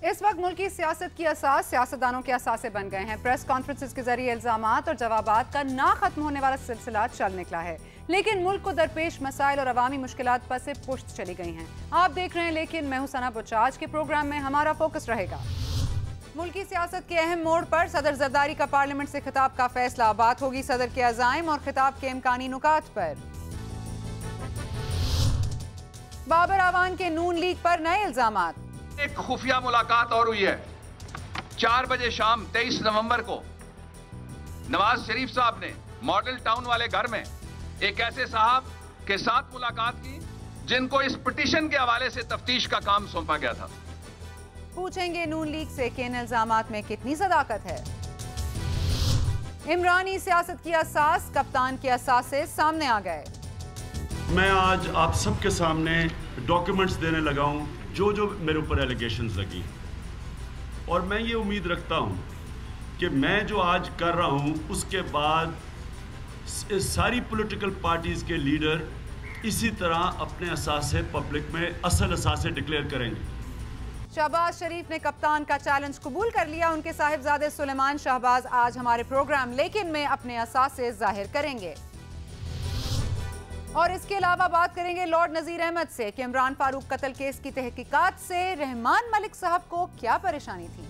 इस वक्त मुल्क की सियासत की असास सियासतदानों के असासे बन गए हैं। प्रेस कॉन्फ्रेंसेस के जरिए इल्जामात और जवाबात का ना खत्म होने वाला सिलसिला चल निकला है, लेकिन मुल्क को दरपेश मसाइल और अवामी मुश्किलात पर से पुश्त चली गई हैं। आप देख रहे हैं लेकिन मैं हूं सना बुचाज के प्रोग्राम में हमारा फोकस रहेगा मुल्क की सियासत के अहम मोड़ पर सदर जरदारी का पार्लियामेंट से खिताब का फैसला। बात होगी सदर के अज़ाइम और खिताब के इम्कानी नुकात पर। बाबर आवान के नून लीग पर नए इल्जामात। एक खुफिया मुलाकात और हुई है 4 बजे शाम 23 नवंबर को नवाज शरीफ साहब ने मॉडल टाउन वाले घर में एक ऐसे साहब के साथ मुलाकात की जिनको इस पिटीशन के हवाले से तफ्तीश का काम सौंपा गया था। पूछेंगे नून लीग से कि इन इल्जामात में कितनी सदाकत है। इमरानी सियासत की असास कप्तान के असासे सामने आ गए। मैं आज आप सबके सामने डॉक्यूमेंट्स देने लगा हूं जो मेरे ऊपर एलिगेशंस लगी, और मैं ये उम्मीद रखता हूं कि मैं जो आज कर रहा हूं उसके बाद सारी पॉलिटिकल पार्टीज़ के लीडर इसी तरह अपने असासे पब्लिक में असल असासे डिक्लेयर करेंगे। शहबाज शरीफ ने कप्तान का चैलेंज कबूल कर लिया। उनके साहिबजादे सुलेमान शहबाज आज हमारे प्रोग्राम लेकिन में अपने असासे जाहिर करेंगे। और इसके अलावा बात करेंगे लॉर्ड नजीर अहमद से कि इमरान फारूक कत्ल केस की तहकीकात से रहमान मलिक साहब को क्या परेशानी थी।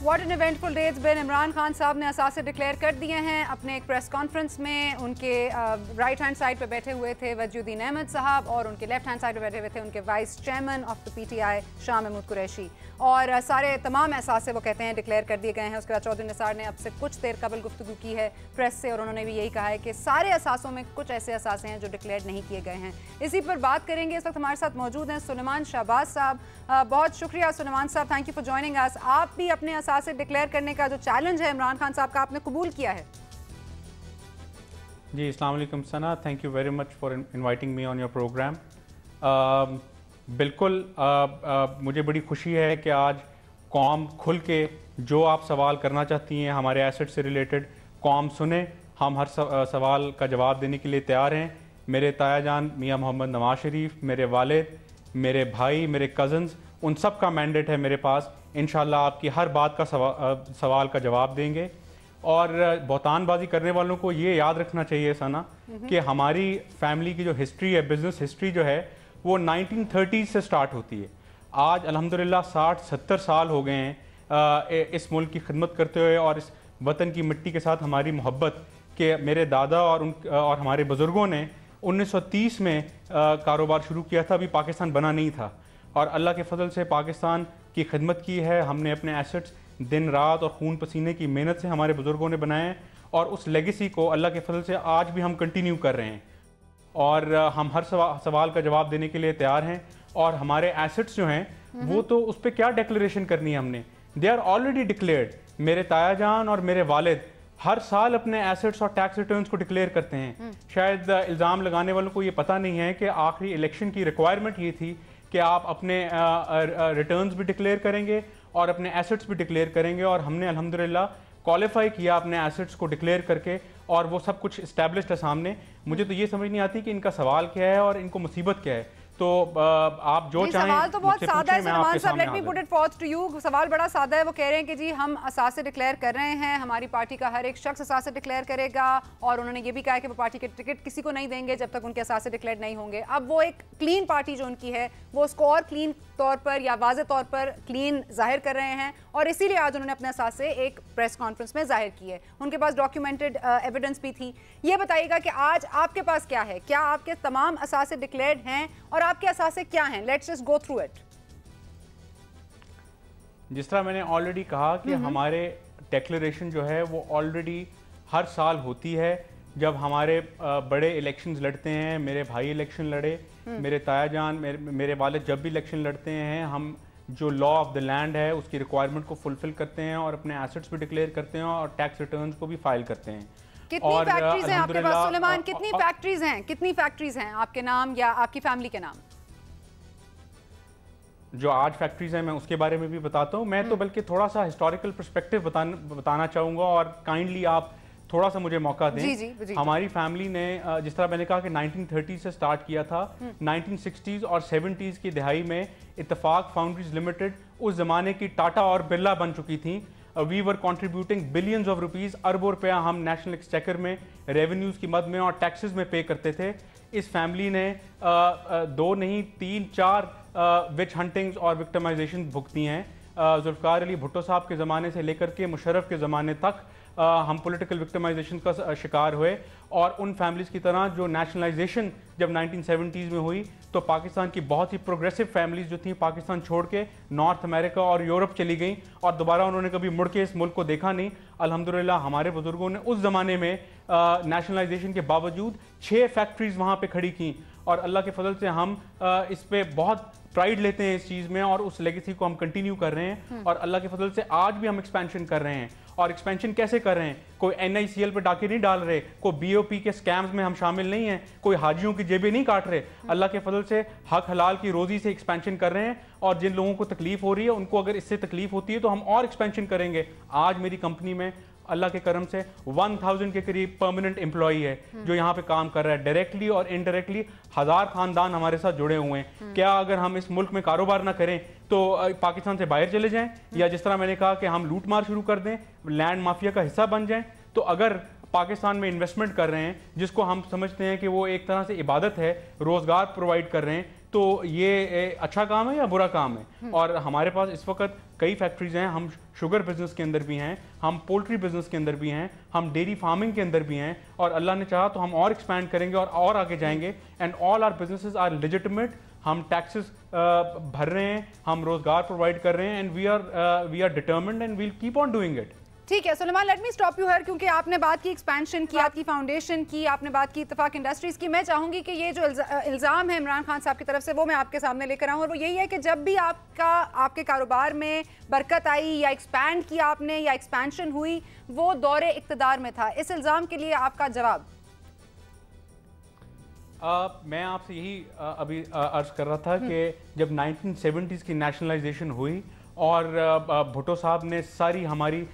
What an eventful day it's been. Imran Khan साहब ने असासे डिक्लेयर कर दिए हैं अपने एक प्रेस कॉन्फ्रेंस में। उनके राइट हैंड साइड पे बैठे हुए थे वजूद्दीन अहमद साहब और उनके लेफ्ट हैंड साइड पे बैठे हुए थे उनके vice chairman of the PTI Shah Mahmood Qureshi. और सारे तमाम असासे वो कहते हैं डिक्लेयर कर दिए गए हैं। उसके बाद चौधरी निसार ने अब से कुछ देर कबल गुफ्तगू की है प्रेस से और उन्होंने भी यही कहा है कि सारे असासों में कुछ ऐसे असासे हैं जो डिक्लेयर नहीं किए गए हैं। इसी पर बात करेंगे। इस वक्त हमारे साथ मौजूद हैं सुलेमान शहबाज साहब। बहुत शुक्रिया सुलेमान साहब, thank you for joining us. आप भी अपने असासे डिक्लेयर करने का जो चैलेंज है इमरान खान साहब का आपने कबूल किया है। जी अस्सलाम वालेकुम Sana, thank you very much for inviting me on your programme. बिल्कुल मुझे बड़ी खुशी है कि आज कौम खुल के जो आप सवाल करना चाहती हैं हमारे एसेट से रिलेटेड कौम सुने। हम हर सवाल का जवाब देने के लिए तैयार हैं। मेरे ताया जान मियाँ मोहम्मद नवाज शरीफ, मेरे वालिद, मेरे भाई, मेरे कज़न्स, उन सब का मैंडेट है मेरे पास। इंशाल्लाह आपकी हर बात का सवाल का जवाब देंगे। और बहतानबाजी करने वालों को ये याद रखना चाहिए सना कि हमारी फैमिली की जो हिस्ट्री है, बिजनेस हिस्ट्री जो है वो 1930s से स्टार्ट होती है। आज अल्हम्दुलिल्लाह 60-70 साल हो गए हैं इस मुल्क की खिदमत करते हुए और इस वतन की मिट्टी के साथ हमारी मोहब्बत के मेरे दादा और हमारे बुज़ुर्गों ने 1930 में कारोबार शुरू किया था। अभी पाकिस्तान बना नहीं था और अल्लाह के फजल से पाकिस्तान की खिदमत की है हमने। अपने एसेट्स दिन रात और खून पसीने की मेहनत से हमारे बुज़ुर्गों ने बनाए हैं और उस लेगेसी को अल्लाह के फजल से आज भी हम कंटिन्यू कर रहे हैं। और हम हर सवाल का जवाब देने के लिए तैयार हैं। और हमारे एसेट्स जो हैं वो तो उस पर क्या डिक्लेरेशन करनी है हमने, दे आर ऑलरेडी डिक्लेयर्ड। मेरे ताया जान और मेरे वालिद हर साल अपने एसेट्स और टैक्स रिटर्न्स को डिक्लेयर करते हैं। शायद इल्ज़ाम लगाने वालों को ये पता नहीं है कि आखिरी इलेक्शन की रिक्वायरमेंट ये थी कि आप अपने रिटर्न्स भी डिक्लेयर करेंगे और अपने एसेट्स भी डिक्लेयर करेंगे। और हमने अल्हम्दुलिल्लाह क्वालिफाई किया अपने एसेट्स को डिक्लेयर करके और वो सब कुछ इस्टेब्लिश्ड है सामने। मुझे तो ये समझ नहीं आती कि इनका सवाल क्या है और इनको मुसीबत क्या है। तो आप जो चाहें। सवाल तो बहुत सादा है सुलेमान साहब, let me put it forth to you. सवाल बड़ा सादा है। वो कह रहे हैं कि जी हम असासे डिक्लेयर कर रहे हैं, हमारी पार्टी का हर एक शख्स असासे डिक्लेयर करेगा और उन्होंने ये भी कहा है कि वो पार्टी के टिकट किसी को नहीं देंगे जब तक उनके असासे डिक्लेयर नहीं होंगे। अब वो एक क्लीन पार्टी जो उनकी है वो उसको और क्लीन तौर पर या वाज़े तौर पर क्लीन जाहिर कर रहे हैं और इसीलिए आज उन्होंने अपने असासे एक प्रेस कॉन्फ्रेंस में जाहिर किए। उनके पास डॉक्यूमेंटेड एविडेंस भी थी। ये बताइएगा कि आज आपके पास क्या है, क्या आपके तमाम असासे डिक्लेयर्ड हैं और आपके असासे क्या हैं? Let's just go through it. जिस तरह मैंने ऑलरेडी कहा कि हमारे डिक्लेरेशन जो है वो ऑलरेडी हर साल होती है जब हमारे बड़े इलेक्शंस लड़ते हैं। मेरे भाई इलेक्शन लड़े, मेरे ताया जान, मेरे वालिद जब भी इलेक्शन लड़ते हैं हम जो लॉ ऑफ द लैंड है उसकी रिक्वायरमेंट को फुलफिल करते हैं और अपने एसेट्स भी डिक्लेयर करते हैं और टैक्स रिटर्न्स को भी फाइल करते हैं। कितनी फैक्ट्रीज हैं आपके पास सुलेमान? कितनी फैक्ट्रीज हैं? कितनी फैक्ट्रीज हैं आपके नाम या आपकी फैमिली के नाम? जो आज फैक्ट्रीज हैं मैं उसके बारे में भी बताता हूँ। मैं तो बल्कि थोड़ा सा हिस्टोरिकल पर्सपेक्टिव बताना चाहूँगा और काइंडली आप थोड़ा सा मुझे मौका दें। जी। हमारी फैमिली ने जिस तरह मैंने कहा कि 1930 से स्टार्ट किया था, 1960s और 70s की दिहाई में इत्तेफाक फाउंड्रीज लिमिटेड उस ज़माने की टाटा और बिरला बन चुकी थी। We were contributing billions of rupees, अरबों रुपया हम नेशनल एक्सचेकर में, रेवेन्यूज़ की मद में और टैक्सेस में पे करते थे। इस फैमिली ने 2 नहीं 3 4 विच हंटिंग्स और विक्टिमाइजेशन भुगती हैं। जुल्फ़िकार अली भुट्टो साहब के ज़माने से लेकर के मुशर्रफ के ज़माने तक हम पॉलिटिकल विक्टिमाइजेशन का शिकार हुए। और उन फैमिलीज़ की तरह जो नेशनलाइजेशन जब 1970s में हुई तो पाकिस्तान की बहुत ही प्रोग्रेसिव फैमिलीज़ जो थी पाकिस्तान छोड़ के नॉर्थ अमेरिका और यूरोप चली गई और दोबारा उन्होंने कभी मुड़ के इस मुल्क को देखा नहीं। अल्हम्दुलिल्लाह हमारे बुजुर्गों ने उस ज़माने में नेशनलाइजेशन के बावजूद 6 फैक्ट्रीज़ वहाँ पे खड़ी की और अल्लाह के फजल से हम इस पे बहुत प्राइड लेते हैं इस चीज़ में और उस लेगेसी को हम कंटिन्यू कर रहे हैं। और अल्लाह के फजल से आज भी हम एक्सपेंशन कर रहे हैं। और एक्सपेंशन कैसे कर रहे हैं? कोई NICL पे डाके नहीं डाल रहे, कोई BOP के स्कैम्स में हम शामिल नहीं हैं, कोई हाजियों की जेबें नहीं काट रहे। अल्लाह के फजल से हक हलाल की रोज़ी से एक्सपेंशन कर रहे हैं। और जिन लोगों को तकलीफ हो रही है उनको अगर इससे तकलीफ होती है तो हम और एक्सपेंशन करेंगे। आज मेरी कंपनी में अल्लाह के करम से 1000 के करीब परमानेंट एम्प्लॉई है जो यहाँ पे काम कर रहा है। डायरेक्टली और इनडायरेक्टली 1000 खानदान हमारे साथ जुड़े हुए हैं। क्या अगर हम इस मुल्क में कारोबार ना करें तो पाकिस्तान से बाहर चले जाएं, या जिस तरह मैंने कहा कि हम लूट मार शुरू कर दें, लैंड माफिया का हिस्सा बन जाएं? तो अगर पाकिस्तान में इन्वेस्टमेंट कर रहे हैं जिसको हम समझते हैं कि वो एक तरह से इबादत है, रोजगार प्रोवाइड कर रहे हैं, तो ये अच्छा काम है या बुरा काम है? और हमारे पास इस वक्त कई फैक्ट्रीज हैं। हम शुगर बिजनेस के अंदर भी हैं, हम पोल्ट्री बिजनेस के अंदर भी हैं, हम डेयरी फार्मिंग के अंदर भी हैं और अल्लाह ने चाहा तो हम और एक्सपैंड करेंगे और आगे जाएंगे। And all our businesses are legitimate. हम टैक्सेस भर रहे हैं, हम रोजगार प्रोवाइड कर रहे हैं and we are determined and we'll keep on doing it. ठीक है Suleman, let me stop you here, क्योंकि आपने बात की एक्सपेंशन की, आपकी फाउंडेशन की, आपने बात की इत्तेफाक इंडस्ट्रीज की। मैं चाहूंगी कि ये जो इल्ज़ाम है इमरान खान साहब की तरफ से वो मैं आपके सामने लेकर आऊँ, और वो यही है कि जब भी आपके कारोबार में बरकत आई या एक्सपैंड किया आपने या एक्सपेंशन हुई, वो दौरे इक़्तिदार में था। इस इल्ज़ाम के लिए आपका जवाब? मैं आपसे यही अभी अर्ज कर रहा था कि जब 1970s की नेशनलाइजेशन हुई और भुट्टो साहब ने सारी हमारी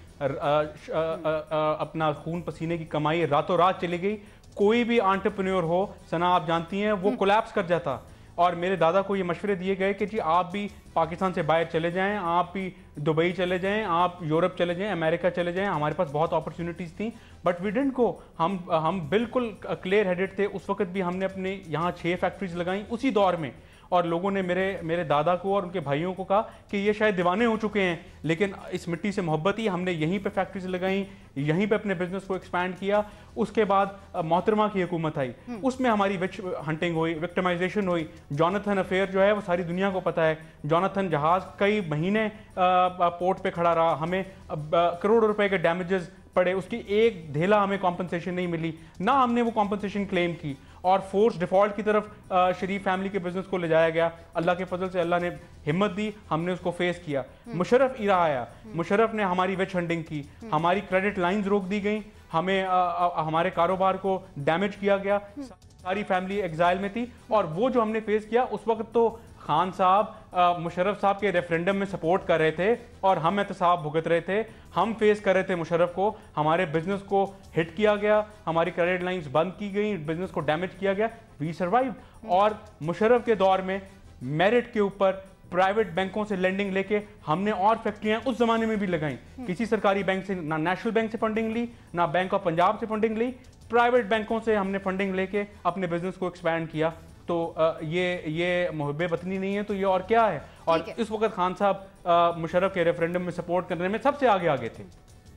अपना खून पसीने की कमाई रातों रात चली गई। कोई भी एंटरप्रेन्योर हो, सना आप जानती हैं, वो कोलैप्स कर जाता। और मेरे दादा को ये मशवरे दिए गए कि जी आप भी पाकिस्तान से बाहर चले जाएं, आप भी दुबई चले जाएं, आप यूरोप चले जाएं, अमेरिका चले जाएं। हमारे पास बहुत अपॉर्चुनिटीज़ थी बट वी डिडंट गो। हम बिल्कुल क्लियर हेडेड थे। उस वक्त भी हमने अपने यहाँ 6 फैक्ट्रीज लगाई उसी दौर में। और लोगों ने मेरे दादा को और उनके भाइयों को कहा कि ये शायद दीवाने हो चुके हैं, लेकिन इस मिट्टी से मोहब्बत ही, हमने यहीं पे फैक्ट्रीज लगाई, यहीं पे अपने बिजनेस को एक्सपैंड किया। उसके बाद मोहतरमा की हुकूमत आई, उसमें हमारी विच हंटिंग हुई, विक्टिमाइजेशन हुई। जॉनथन अफेयर जो है वो सारी दुनिया को पता है। जॉनथन जहाज कई महीने पोर्ट पे खड़ा रहा, हमें करोड़ों रुपए के डैमेजेस पड़े, उसकी एक धेला हमें कॉम्पनसेशन नहीं मिली, ना हमने वो कॉम्पनसेशन क्लेम की। और फोर्स डिफॉल्ट की तरफ शरीफ फैमिली के बिजनेस को ले जाया गया। अल्लाह के फजल से अल्लाह ने हिम्मत दी, हमने उसको फेस किया। मुशर्रफ इरा आया, मुशर्रफ ने हमारी विच हंटिंग की, हमारी क्रेडिट लाइंस रोक दी गई, हमें हमारे कारोबार को डैमेज किया गया, सारी फैमिली एग्जाइल में थी। और वो जो हमने फेस किया, उस वक्त तो खान साहब मुशर्रफ साहब के रेफरेंडम में सपोर्ट कर रहे थे और हम एहतसाब भुगत रहे थे। हम फेस कर रहे थे मुशर्रफ को, हमारे बिजनेस को हिट किया गया, हमारी क्रेडिट लाइंस बंद की गई, बिजनेस को डैमेज किया गया, वी सर्वाइव। और मुशर्रफ के दौर में मेरिट के ऊपर प्राइवेट बैंकों से लेंडिंग लेके हमने और फैक्ट्रियां उस जमाने में भी लगाई। किसी सरकारी बैंक से, ना नेशनल बैंक से फंडिंग ली, ना बैंक ऑफ पंजाब से फंडिंग ली, प्राइवेट बैंकों से हमने फंडिंग लेके अपने बिजनेस को एक्सपैंड किया। तो ये मुहब्बे वतनी नहीं है तो ये और क्या है? और इस वक्त खान साहब मुशर्रफ के रेफरेंडम में सपोर्ट करने में सबसे आगे थे।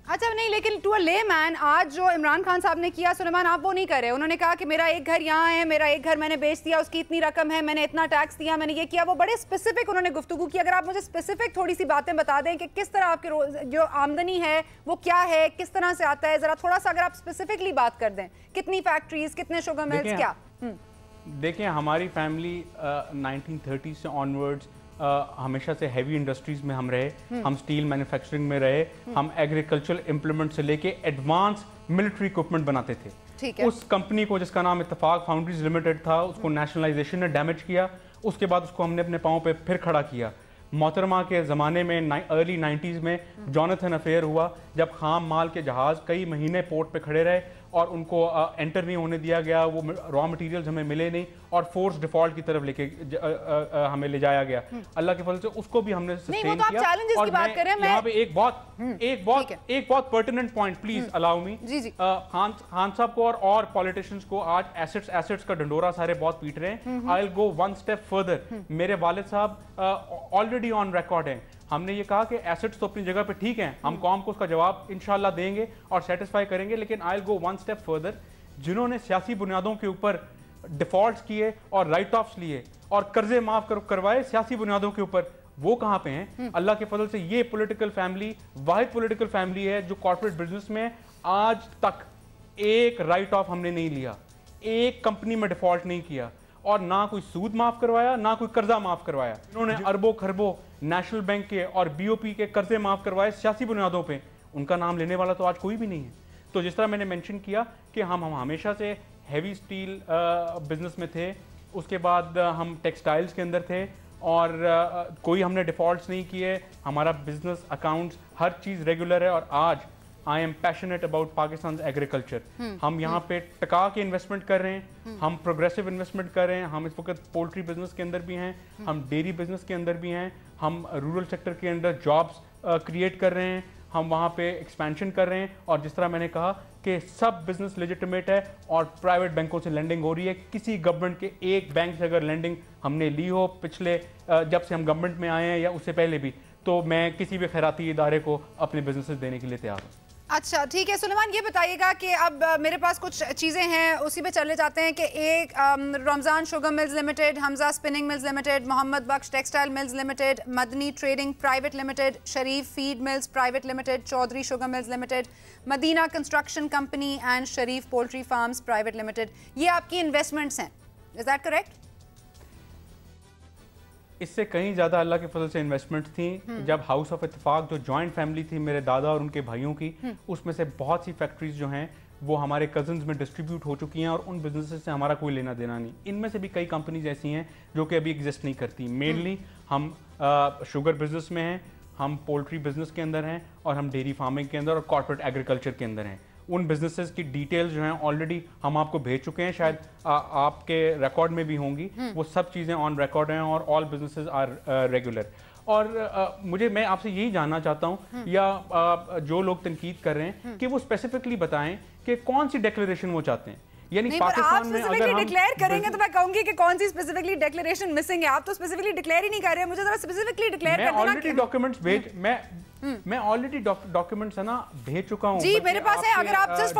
अच्छा नहीं, लेकिन टू अ लेमैन आज जो इमरान खान साहब ने किया, सुलेमान, आप वो नहीं कर रहे। उन्होंने कहा कि मेरा एक घर यहाँ है, मेरा एक घर मैंने बेच दिया, उसकी इतनी रकम है, मैंने इतना टैक्स दिया, मैंने ये किया। वो बड़े स्पेसिफिक उन्होंने गुफ्तगू की। अगर आप मुझे स्पेसिफिक थोड़ी सी बातें बता दें कि किस तरह आपके जो आमदनी है वो क्या है, किस तरह से आता है, जरा थोड़ा सा अगर आप स्पेसिफिकली बात कर दें। कितनी फैक्ट्रीज, कितने शुगर मिल्स, क्या? देखें, हमारी फैमिली 1930 से ऑनवर्ड्स हमेशा से हैवी इंडस्ट्रीज में हम रहे। हम स्टील मैन्युफैक्चरिंग में रहे, हम एग्रीकल्चरल इम्प्लीमेंट से लेके एडवांस मिलिट्री इक्विपमेंट बनाते थे। ठीक है। उस कंपनी को जिसका नाम इत्तेफाक फाउंड्रीज लिमिटेड था, उसको नेशनलाइजेशन ने डैमेज किया। उसके बाद उसको हमने अपने पाँव पे फिर खड़ा किया। मोहतरमा के ज़माने में अर्ली 90s में जॉनथन अफेयर हुआ, जब खाम माल के जहाज़ कई महीने पोर्ट पे खड़े रहे और उनको एंटर नहीं होने दिया गया, वो रॉ मटेरियल्स हमें मिले नहीं और फोर्स डिफॉल्ट की तरफ लेके हमें ले जाया गया। अल्लाह के फजल से उसको भी हमने सस्टेन किया। और यहाँ पे एक बहुत pertinent point, please allow me, Khan साहब को और पॉलिटिशियंस को आज एसेट्स का डंडोरा सारे बहुत पीट रहे हैं। I will go one step further. मेरे वालिद साहब ऑलरेडी ऑन रिकॉर्ड हैं, हमने ये कहा कि एसेट्स तो अपनी जगह पे ठीक हैं, हम कौम को उसका जवाब इंशाल्लाह देंगे और सेटिस्फाई करेंगे, लेकिन I will go one step further. जिन्होंने सियासी बुनियादों के ऊपर डिफॉल्ट्स किए और राइट ऑफ्स लिए और कर्जे माफ करवाए सियासी बुनियादों के ऊपर, वो कहां पे हैं? अल्लाह के फजल से ये पॉलिटिकल फैमिली वाहिद पॉलिटिकल फैमिली है जो कॉर्पोरेट बिजनेस में आज तक एक राइट ऑफ हमने नहीं लिया, एक कंपनी में डिफॉल्ट नहीं किया और ना कोई सूद माफ करवाया, ना कोई कर्जा माफ करवाया। उन्होंने अरबों खरबों नेशनल बैंक के और बीओपी के कर्जे माफ करवाए सियासी बुनियादों पे। उनका नाम लेने वाला तो आज कोई भी नहीं है। तो जिस तरह मैंने मेंशन किया कि हम हमेशा से हैवी स्टील बिजनेस में थे, उसके बाद हम टेक्सटाइल्स के अंदर थे और कोई हमने डिफॉल्ट्स नहीं किए, हमारा बिजनेस अकाउंट्स हर चीज़ रेगुलर है। और आज I am passionate about Pakistan agriculture. हम यहाँ पे टका के इन्वेस्टमेंट कर रहे हैं, हम प्रोग्रेसिव इन्वेस्टमेंट कर रहे हैं, हम इस वक्त पोल्ट्री बिजनेस के अंदर भी हैं, हम डेयरी बिजनेस के अंदर भी हैं, हम रूरल सेक्टर के अंदर जॉब्स क्रिएट कर रहे हैं, हम वहाँ पे एक्सपेंशन कर रहे हैं। और जिस तरह मैंने कहा कि सब बिजनेस लेजिटिमेट है और प्राइवेट बैंकों से लेंडिंग हो रही है। किसी गवर्नमेंट के एक बैंक से अगर लेंडिंग हमने ली हो पिछले जब से हम गवर्नमेंट में आए हैं या उससे पहले भी, तो मैं किसी भी खैराती इदारे को अपने बिजनेसेस देने के लिए तैयार हूँ। अच्छा ठीक है सुलेमान, ये बताइएगा कि अब मेरे पास कुछ चीज़ें हैं, उसी पे चले जाते हैं कि एक Ramzan sugar mills limited, Hamza spinning mills limited, Mohammad Bakhsh textile mills limited, Madni trading private limited, Sharif feed mills private limited, Chaudhry sugar mills limited, Madina construction company and Sharif poultry farms private limited, ये आपकी इन्वेस्टमेंट्स हैं, इज दैट करेक्ट? इससे कहीं ज़्यादा अल्लाह के फजल से इन्वेस्टमेंट्स थी। जब हाउस ऑफ इत्तेफाक जो जॉइंट फैमिली थी मेरे दादा और उनके भाइयों की, उसमें से बहुत सी फैक्ट्रीज जो हैं वो हमारे कजन्स में डिस्ट्रीब्यूट हो चुकी हैं और उन बिजनेसेस से हमारा कोई लेना देना नहीं। इनमें से भी कई कंपनीज ऐसी हैं जो कि अभी एग्जिस्ट नहीं करती। मेनली हम शुगर बिजनेस में हैं, हम पोल्ट्री बिजनेस के अंदर हैं और हम डेयरी फार्मिंग के अंदर और कॉर्पोरेट एग्रीकल्चर के अंदर हैं। उन बिजनेसेस की डिटेल्स जो हैं ऑलरेडी हम आपको भेज चुके हैं, शायद आपके रिकॉर्ड में भी होंगी। वो सब चीज़ें ऑन रिकॉर्ड हैं और ऑल बिजनेसेस आर रेगुलर। और मैं आपसे यही जानना चाहता हूँ या जो लोग तनकीद कर रहे हैं कि वो स्पेसिफिकली बताएं कि कौन सी डिक्लेरेशन वो चाहते हैं। यानी पाकिस्तान में अगर हम डिक्लेयर करेंगे तो मैं कहूंगी कि कौन सी स्पेसिफिकली डिक्लेरेशन मिसिंग है। आप तो स्पेसिफिकली डिक्लेयर ही नहीं कर रहे हैं, मुझे जरा स्पेसिफिकली डिक्लेयर करना। मैं ऑलरेडी डॉक्यूमेंट्स मैं ऑलरेडी डॉक्यूमेंट्स है ना भेज चुका हूं जी, मेरे पास है। अगर आप जस्ट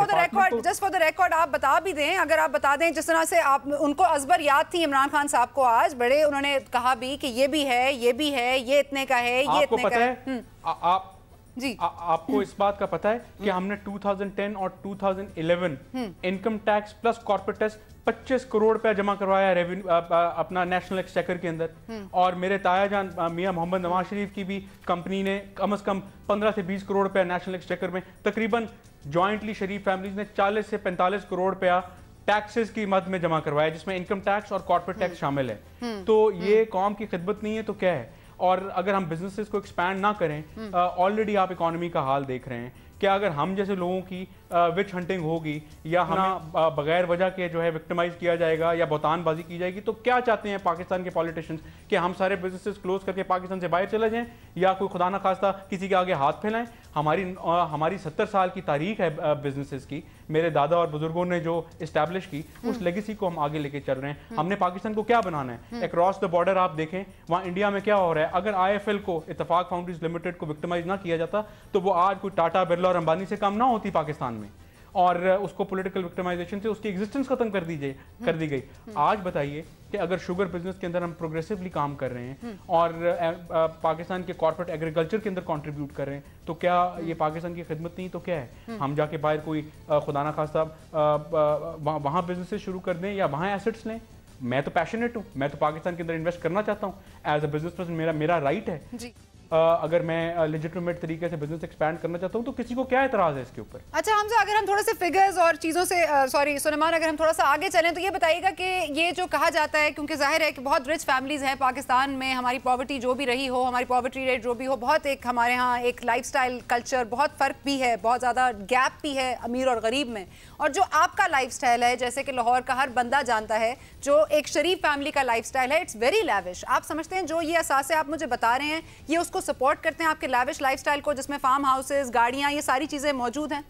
फॉर द रिकॉर्ड आप बता भी दें, अगर आप बता दें जिस तरह से आप उनको अजबर याद थी इमरान खान साहब को, आज बड़े उन्होंने कहा भी कि ये भी है, ये भी है, ये इतने का है, ये इतने का है। आप जी आपको इस बात का पता है कि हमने 2010 और 2011 income tax plus corporate tax 25 crore रुपया जमा करवाया रेवेन्यू अपना नेशनल एक्सचेकर के अंदर। और मेरे ताया जान मियां मोहम्मद नवाज शरीफ की भी कंपनी ने कम से कम 15 से 20 करोड़ रुपया नेशनल एक्सचेकर में, तकरीबन जॉइंटली शरीफ फैमिलीज ने 40 से 45 करोड़ रुपया टैक्सेस की मद में जमा करवाया, जिसमें इनकम टैक्स और कॉर्पोरेट टैक्स शामिल है। तो ये कौम की खिदमत नहीं है तो क्या है? और अगर हम बिजनेसेस को एक्सपैंड ना करें, ऑलरेडी आप इकोनॉमी का हाल देख रहे हैं कि अगर हम जैसे लोगों की विच हंटिंग होगी या हमें बगैर वजह के जो है विक्टिमाइज किया जाएगा या बहतानबाजी की जाएगी, तो क्या चाहते हैं पाकिस्तान के पॉलिटिशियंस कि हम सारे बिजनेसेस क्लोज करके पाकिस्तान से बाहर चले जाएं या कोई खुदा ना खास्ता किसी के आगे हाथ फैलाएं? हमारी 70 साल की तारीख है बिजनेसेस की, मेरे दादा और बुजुर्गों ने जो इस्टेब्लिश की, उस लेगेसी को हम आगे लेके चल रहे हैं। हमने पाकिस्तान को क्या बनाना है? अक्रॉस द बॉर्डर आप देखें वहाँ इंडिया में क्या हो रहा है। अगर IFL को, इत्तेफाक फाउंड्रीज लिमिटेड को विक्टिमाइज ना किया जाता तो वो आज कोई टाटा, बिरला और अंबानी से कम ना होती पाकिस्तान में, और उसको पॉलिटिकल विक्टिमाइजेशन से उसकी एग्जिस्टेंस खत्म कर दी गई। आज बताइए कि अगर शुगर बिजनेस के अंदर हम प्रोग्रेसिवली काम कर रहे हैं और पाकिस्तान के कॉर्पोरेट एग्रीकल्चर के अंदर कंट्रीब्यूट कर रहे हैं, तो क्या ये पाकिस्तान की खिदमत नहीं तो क्या है? हम जाके बाहर कोई खुदा ना खास्ता वहाँ बिजनेसेस शुरू कर दें या वहाँ एसेट्स लें? मैं तो पैशनेट हूँ, मैं तो पाकिस्तान के अंदर इन्वेस्ट करना चाहता हूँ। एज अ बिजनेस पर्सन मेरा राइट है। जी अगर मैं लेजिटिमेट तरीके से बिजनेस एक्सपैंड करना चाहता हूँ तो किसी को क्या एतराज़ है इसके ऊपर? अच्छा हमजा, अगर हम थोड़े से फिगर्स और चीज़ों से सॉरी सुलेमान, अगर हम थोड़ा सा आगे चलें तो ये बताइएगा कि ये जो कहा जाता है, क्योंकि जाहिर है कि बहुत रिच फैमिलीज़ हैं पाकिस्तान में, हमारी पॉवर्टी जो भी रही हो, हमारी पॉवर्टी रेट जो भी हो, बहुत एक हमारे यहाँ एक लाइफस्टाइल कल्चर बहुत फ़र्क भी है, बहुत ज़्यादा गैप भी है अमीर और गरीब में। और जो आपका लाइफस्टाइल है, जैसे कि लाहौर का हर बंदा जानता है, जो एक शरीफ फैमिली का लाइफस्टाइल है, इट्स वेरी लैविश। आप समझते हैं जो ये असासे आप मुझे बता रहे हैं ये उसको सपोर्ट करते हैं, आपके लैविश लाइफस्टाइल को, जिसमें फार्म हाउसेस, गाड़ियां, ये सारी चीजें मौजूद हैं?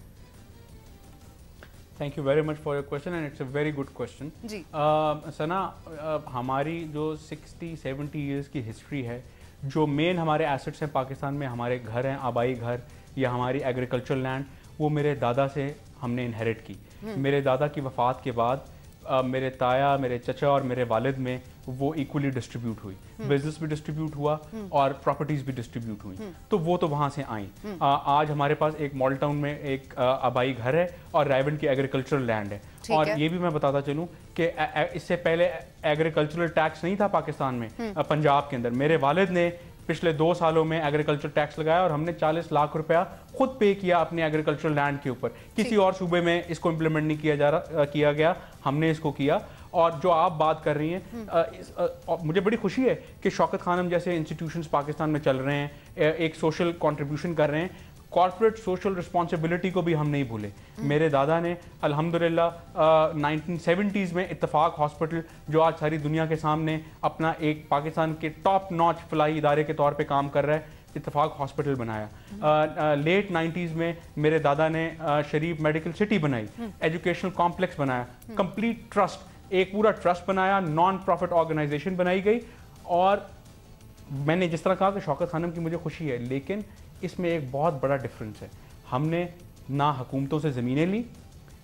Thank you very much for your question and it's a very good question जी। सना, हमारी जो 60-70 ईयर्स की हिस्ट्री है, जो मेन हमारे एसेट्स हैं पाकिस्तान में, हमारे घर हैं, आबाई घर या हमारी एग्रीकल्चरल लैंड, वो मेरे दादा से हमने इनहेरिट की। मेरे दादा की वफ़ात के बाद मेरे ताया, मेरे चचा और मेरे वालिद में वो इक्वली डिस्ट्रीब्यूट हुई, बिजनेस भी डिस्ट्रीब्यूट हुआ और प्रॉपर्टीज भी डिस्ट्रीब्यूट हुई, तो वो तो वहाँ से आई। आज हमारे पास एक मॉडल टाउन में एक आबाई घर है और रायवन की एग्रीकल्चरल लैंड है। और ये भी मैं बताता चलूँ कि इससे पहले एग्रीकल्चरल टैक्स नहीं था पाकिस्तान में, पंजाब के अंदर। मेरे वालिद ने पिछले 2 सालों में एग्रीकल्चर टैक्स लगाया और हमने 40 लाख रुपया खुद पे किया अपने एग्रीकल्चरल लैंड के ऊपर। किसी और सूबे में इसको इम्प्लीमेंट नहीं किया गया, हमने इसको किया। और जो आप बात कर रही हैं, मुझे बड़ी खुशी है कि शौकत खानम जैसे इंस्टीट्यूशंस पाकिस्तान में चल रहे हैं, एक सोशल कंट्रीब्यूशन कर रहे हैं। कॉर्पोरेट सोशल रिस्पॉन्सिबिलिटी को भी हम नहीं भूले। मेरे दादा ने अल्हम्दुलिल्लाह 1970s में इत्तफाक हॉस्पिटल, जो आज सारी दुनिया के सामने अपना एक पाकिस्तान के टॉप नॉच फलाई इदारे के तौर पे काम कर रहा है, इत्तफाक हॉस्पिटल बनाया। लेट 90s में मेरे दादा ने शरीफ मेडिकल सिटी बनाई, एजुकेशनल कॉम्प्लेक्स बनाया, कंप्लीट ट्रस्ट, एक पूरा ट्रस्ट बनाया, नॉन प्रॉफिट ऑर्गेनाइजेशन बनाई गई। और मैंने जिस तरह कहा कि शौकत खानम की मुझे खुशी है, लेकिन इसमें एक बहुत बड़ा डिफरेंस है। हमने ना हुकूमतों से ज़मीनें ली,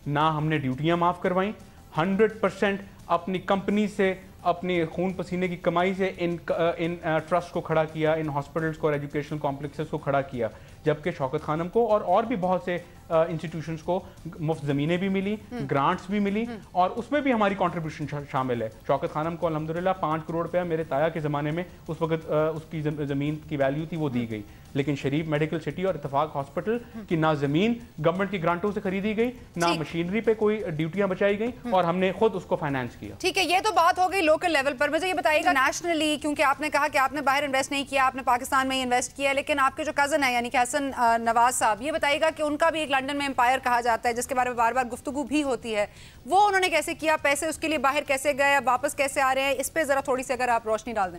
ना हमने ड्यूटियां माफ़ करवाई, 100% अपनी कंपनी से, अपनी खून पसीने की कमाई से इन ट्रस्ट को खड़ा किया, इन हॉस्पिटल्स को और एजुकेशनल कॉम्प्लेक्सेस को खड़ा किया। जबकि शौकत खानम को और भी बहुत से इंस्टीट्यूशंस को मुफ्त ज़मीनें भी मिली, ग्रांट्स भी मिली, और उसमें भी हमारी कंट्रीब्यूशन शामिल है। शौकत खानम को अल्हम्दुलिल्लाह 5 करोड़ रुपया मेरे ताया के ज़माने में उस वक्त उसकी ज़मीन की वैल्यू थी, वो दी गई। लेकिन शरीफ मेडिकल सिटी और इत्तफाक हॉस्पिटल की ना ज़मीन गवर्नमेंट की ग्रांटों से खरीदी गई, ना मशीनरी पे कोई ड्यूटियां बचाई गई, और हमने खुद उसको फाइनेंस किया। ठीक है, ये तो बात हो गई लोकल लेवल पर। मुझे ये बताइएगा नेशनली, क्योंकि आपने कहा कि आपने बाहर इन्वेस्ट नहीं किया, आपने पाकिस्तान में ही इन्वेस्ट किया, लेकिन आपके जो कज़न है यानी कि हसन नवाज साहब, ये बताइएगा कि उनका भी एक लंदन में एम्पायर कहा जाता है, जिसके बारे में बार बार गुफ्तगू भी होती है, वो उन्होंने कैसे किया, पैसे उसके लिए बाहर कैसे गए, वापस कैसे आ रहे हैं, इस पर जरा थोड़ी सी अगर आप रोशनी डाल दें।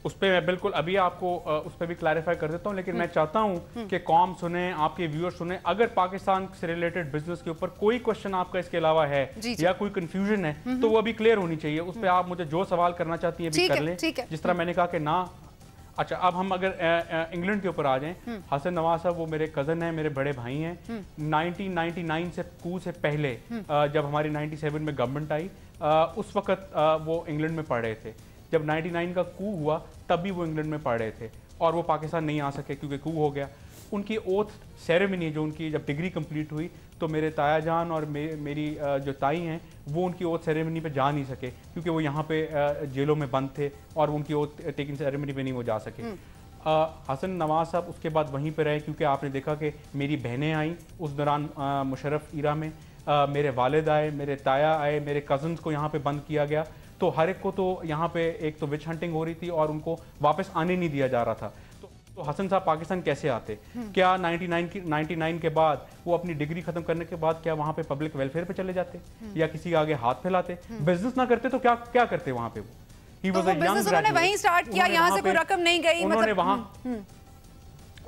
उस पर मैं बिल्कुल अभी आपको उस पर भी क्लैरिफाई कर देता हूँ, लेकिन मैं चाहता हूँ कि कॉम सुने, आपके व्यूअर्स सुने। अगर पाकिस्तान से रिलेटेड बिजनेस के ऊपर कोई क्वेश्चन आपका इसके अलावा है या कोई कंफ्यूजन है, तो वो अभी क्लियर होनी चाहिए। उस पर आप मुझे जो सवाल करना चाहती हैं भी कर लें। जिस तरह मैंने कहा कि ना, अच्छा अब हम अगर इंग्लैंड के ऊपर आ जाएं, हसन नवाज साहब वो मेरे कज़न हैं, मेरे बड़े भाई हैं। 1999 से कू से पहले जब हमारी 97 में गवर्नमेंट आई, उस वक्त वो इंग्लैंड में पढ़ रहे थे। जब 99 का कू हुआ तब भी वो इंग्लैंड में पढ़ रहे थे और वो पाकिस्तान नहीं आ सके क्योंकि कू हो गया। उनकी ओथ सेरेमनी, जो उनकी जब डिग्री कंप्लीट हुई, तो मेरे ताया जान और मेरी जो ताई हैं वो उनकी ओथ सेरेमनी पे जा नहीं सके क्योंकि वो यहाँ पे जेलों में बंद थे और उनकी ओथ टेकिंग सेरेमनी पे नहीं वो जा सके। हसन नवाज साहब उसके बाद वहीं पे रहे क्योंकि आपने देखा कि मेरी बहनें आईं उस दौरान मुशर्रफ ईरा में, मेरे वालिद आए, मेरे ताया आए, मेरे कज़न्स को यहाँ पे बंद किया गया। तो हर एक को तो यहाँ पे एक तो विच हंटिंग हो रही थी और उनको वापस आने नहीं दिया जा रहा था। तो हसन साहब पाकिस्तान कैसे आते? क्या 99 के बाद वो अपनी डिग्री खत्म करने के बाद क्या वहाँ पे पब्लिक वेलफेयर पे चले जाते या किसी आगे हाथ फैलाते? बिजनेस ना करते तो क्या करते वहाँ पे? वो उन्होंने वहीं स्टार्ट किया, यहाँ से कोई रकम नहीं गई,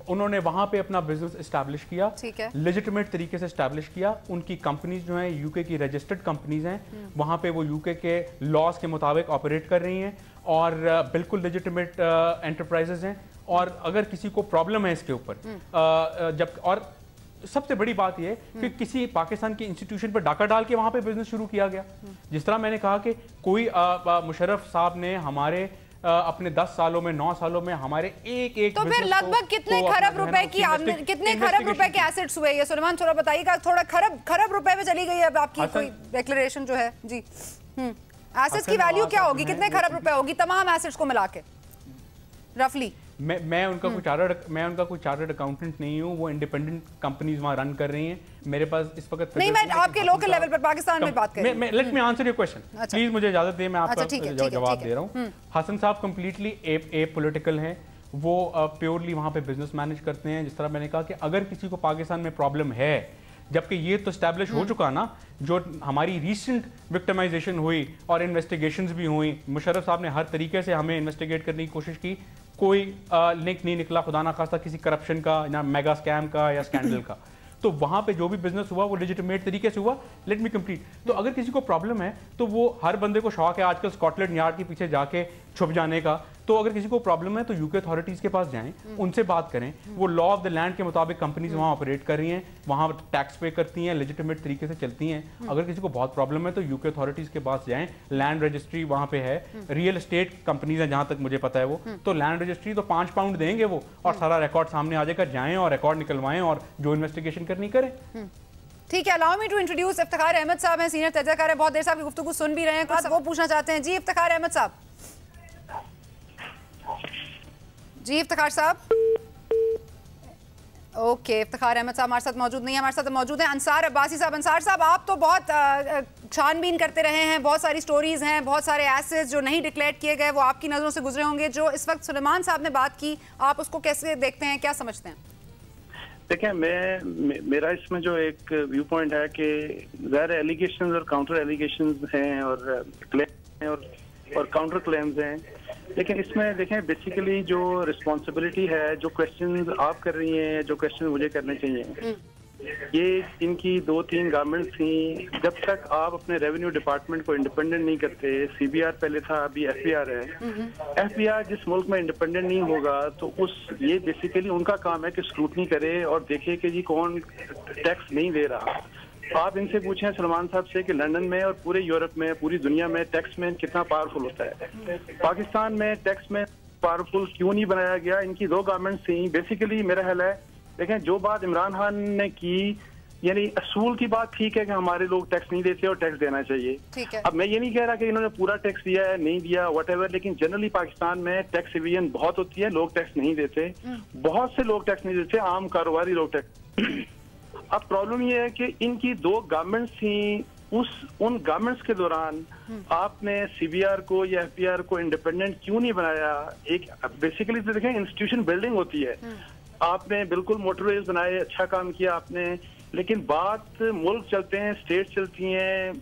उन्होंने वहां पे अपना बिजनेस एस्टैब्लिश किया, लेजिटिमेट तरीके से एस्टैब्लिश किया। उनकी कंपनीज जो हैं यूके की रजिस्टर्ड कंपनीज हैं, वहां पे वो यूके के लॉज के मुताबिक ऑपरेट कर रही हैं और बिल्कुल लेजिटिमेट एंटरप्राइजेज हैं। और अगर किसी को प्रॉब्लम है इसके ऊपर, जब और सबसे बड़ी बात यह कि किसी पाकिस्तान के इंस्टीट्यूशन पर डाका डाल के वहां पे बिजनेस शुरू किया गया। जिस तरह मैंने कहा कि कोई मुशर्रफ साहब ने हमारे अपने 10 सालों में 9 सालों में हमारे एक तो फिर लगभग कितने खरब रुपए की कितने खरब रुपए के एसेट्स हुए? ये सुलेमान थोड़ा बताइएगा, थोड़ा खरब रुपए में चली गई अब आपकी कोई डिक्लेरेशन जो है जी। एसेट्स की वैल्यू क्या होगी, कितने खरब रुपए होगी तमाम एसेट्स को मिला के? रफली? मैं उनका कोई चार्टर्ड अकाउंटेंट नहीं हूँ, वो इंडिपेंडेंट कंपनीज वहाँ रन कर रही हैं। मेरे पास इस वक्त नहीं, मैं आपके लोकल लेवल पर पाकिस्तान में बात कर रही हूँ। Let me answer your question, please मुझे इजाजत दें, मैं आपका जवाब दे रहा हूँ। हसन साहब कंप्लीटली ए पॉलिटिकल हैं, वो प्योरली वहाँ पे बिजनेस मैनेज करते हैं। जिस तरह मैंने कहा कि अगर किसी को पाकिस्तान में प्रॉब्लम है, जबकि ये तो स्टैब्लिश हो चुका ना, जो हमारी रीसेंट विक्टिमाइजेशन हुई और इन्वेस्टिगेशंस भी हुई, मुशर्रफ साहब ने हर तरीके से हमें इन्वेस्टिगेट करने की कोशिश की, कोई लिंक नहीं निकला खुदा ना खास्ता किसी करप्शन का या मेगा स्कैम का या स्कैंडल का। तो वहां पे जो भी बिजनेस हुआ वो लेजिटिमेट तरीके से हुआ। Let me complete. तो अगर किसी को प्रॉब्लम है तो वो, हर बंदे को शौक है आजकल स्कॉटलैंड यार्ड के पीछे जाके छुप जाने का, तो अगर किसी को प्रॉब्लम है तो यूके अथॉरिटीज के पास जाएं, उनसे बात करें। वो लॉ ऑफ द लैंड के मुताबिक कंपनीज वहां ऑपरेट कर रही हैं, वहां टैक्स पे करती हैं, लेजिटिमेट तरीके से चलती हैं। अगर किसी को बहुत प्रॉब्लम है तो यूके अथॉरिटीज के पास जाएं, लैंड रजिस्ट्री वहां पे है, रियल एस्टेट कंपनीज है जहां तक मुझे पता है वो, तो लैंड रजिस्ट्री तो 5 पाउंड देंगे वो, और सारा रिकॉर्ड सामने आ जाएगा, जाएं और रिकॉर्ड निकलवाएं और जो इन्वेस्टिगेशन करनी करें। ठीक है, allow me to introduce Iftikhar Ahmed साहब हैं, सीनियर तजज़ियाकार हैं, बहुत देर से आपकी गुफ्तगू सुन भी रहे हैं, कुछ वो पूछना चाहते हैं। जी इफ्तिखार अहमद साहब। जी इफ्तिखार साहब। ओके, इफ्तिखार अहमद साहब हमारे साथ मौजूद नहीं है, हमारे साथ मौजूद हैं अंसार अब्बासी साहब। अंसार साहब, आप तो बहुत छानबीन करते रहे हैं, बहुत सारी स्टोरीज हैं, बहुत सारे एसेट्स जो नहीं डिक्लेयर किए गए वो आपकी नज़रों से गुजरे होंगे। जो इस वक्त सुलेमान साहब ने बात की, आप उसको कैसे देखते हैं, क्या समझते हैं? देखिए, मेरा इसमें जो एक व्यू पॉइंट है कि ज़ाहिर एलिगेशंस और काउंटर एलिगेशंस हैं और क्लेम और काउंटर क्लेम्स हैं, लेकिन इसमें देखें बेसिकली जो रिस्पॉन्सिबिलिटी है, जो क्वेश्चन आप कर रही हैं, जो क्वेश्चन मुझे करने चाहिए, ये इनकी 2-3 गवर्नमेंट्स थी। जब तक आप अपने रेवेन्यू डिपार्टमेंट को इंडिपेंडेंट नहीं करते, सीबीआर पहले था, अभी एफबीआर है, एफबीआर जिस मुल्क में इंडिपेंडेंट नहीं होगा तो ये बेसिकली उनका काम है कि स्क्रूटनी करे और देखे कि जी कौन टैक्स नहीं दे रहा। आप इनसे पूछें सलमान साहब से कि लंदन में और पूरे यूरोप में, पूरी दुनिया में टैक्स में कितना पावरफुल होता है। पाकिस्तान में टैक्स में पावरफुल क्यों नहीं बनाया गया? इनकी 2 गवर्नमेंट्स थी। बेसिकली मेरा ख्याल है, देखें जो बात इमरान खान ने की, यानी असूल की बात ठीक है कि हमारे लोग टैक्स नहीं देते और टैक्स देना चाहिए। ठीक है। अब मैं ये नहीं कह रहा कि इन्होंने पूरा टैक्स दिया है, नहीं दिया, व्हाटएवर, लेकिन जनरली पाकिस्तान में टैक्स एविजन बहुत होती है, लोग टैक्स नहीं देते, बहुत से लोग टैक्स नहीं देते, आम कारोबारी लोग टैक्स। अब प्रॉब्लम ये है कि इनकी 2 गवर्नमेंट्स थी, उन गवर्नमेंट्स के दौरान आपने सीबीआर को या एफबीआर को इंडिपेंडेंट क्यों नहीं बनाया? एक बेसिकली तो देखें इंस्टीट्यूशन बिल्डिंग होती है, आपने बिल्कुल मोटरवेज बनाए, अच्छा काम किया आपने, लेकिन बात मुल्क चलते हैं, स्टेट चलती हैं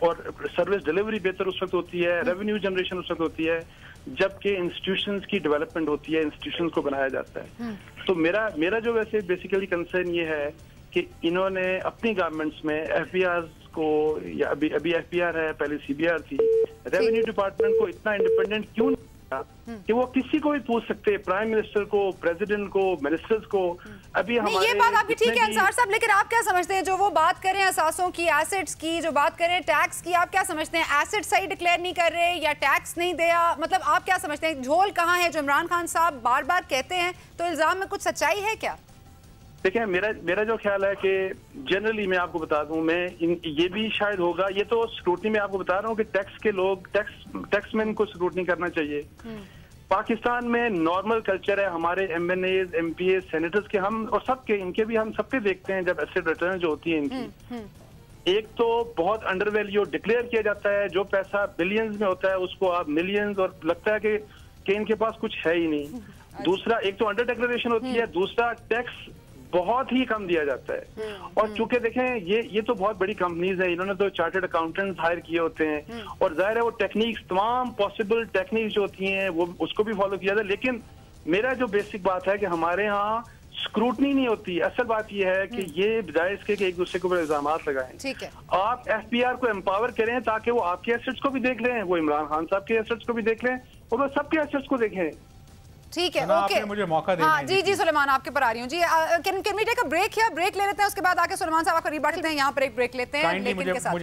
और सर्विस डिलीवरी बेहतर उस वक्त होती है, रेवेन्यू जनरेशन उस वक्त होती है जबकि इंस्टीट्यूशंस की डेवलपमेंट होती है, इंस्टीट्यूशंस को बनाया जाता है। तो मेरा जो वैसे बेसिकली कंसर्न ये है कि इन्होंने अपनी गवर्नमेंट्स में एफबीआर को, या अभी एफबीआर है, पहले सीबीआर थी, रेवेन्यू डिपार्टमेंट को इतना इंडिपेंडेंट क्यों कि वो किसी को भी पूछ सकते हैं, प्राइम मिनिस्टर को, प्रेसिडेंट को, मिनिस्टर्स को। अभी हमारे ये बात आपकी ठीक है अंसार साहब, लेकिन आप क्या समझते हैं, जो वो बात कर रहे हैं असासों की, एसेट्स की, जो बात कर रहे हैं टैक्स की, आप क्या समझते हैं? एसेट सही डिक्लेयर नहीं कर रहे या टैक्स नहीं दिया? मतलब आप क्या समझते हैं, झोल कहाँ है जो इमरान खान साहब बार बार कहते हैं? तो इल्जाम में कुछ सच्चाई है क्या? देखिए, मेरा जो ख्याल है कि जनरली मैं आपको बता दूं, ये भी शायद होगा, ये तो स्क्रूटनी में आपको बता रहा हूँ कि टैक्स के लोग, टैक्समैन को स्क्रूटनी करना चाहिए। पाकिस्तान में नॉर्मल कल्चर है, हमारे एमएनएज, एमपीए, सेनेटर्स के, हम और सबके, इनके भी हम सबके देखते हैं जब एसेट रिटर्न जो होती है इनकी, एक तो बहुत अंडर वैल्यू डिक्लेयर किया जाता है, जो पैसा बिलियंस में होता है उसको आप मिलियंस, और लगता है कि इनके पास कुछ है ही नहीं। दूसरा, एक तो अंडर डिक्लेरेशन होती है, दूसरा टैक्स बहुत ही कम दिया जाता है। और चूंकि देखें ये तो बहुत बड़ी कंपनीज है, इन्होंने तो चार्टर्ड अकाउंटेंट्स हायर किए होते हैं, और जाहिर है वो टेक्निक्स, तमाम पॉसिबल टेक्निक्स जो होती हैं वो उसको भी फॉलो किया जाता है। लेकिन मेरा जो बेसिक बात है कि हमारे यहाँ स्क्रूटनी नहीं होती। असल बात ये है कि ये बजाय इसके कि एक दूसरे के ऊपर इल्जाम लगाएं, ठीक है, आप एफबीआर को एम्पावर करें ताकि वो आपके एसेट्स को भी देख लें, वो इमरान खान साहब के एसेट्स को भी देख लें, और वो सबके एसेट्स को देखें। ठीक है, ओके, मुझे मौका देना हाँ, जी सुलेमान आपके पर आ रही हूँ जी। Can we take a break here? Break ले लेते हैं, उसके बाद आके सुलेमान साहब आपको रिबाट देते हैं, यहाँ पर एक ब्रेक लेते हैं, लेकिन के साथ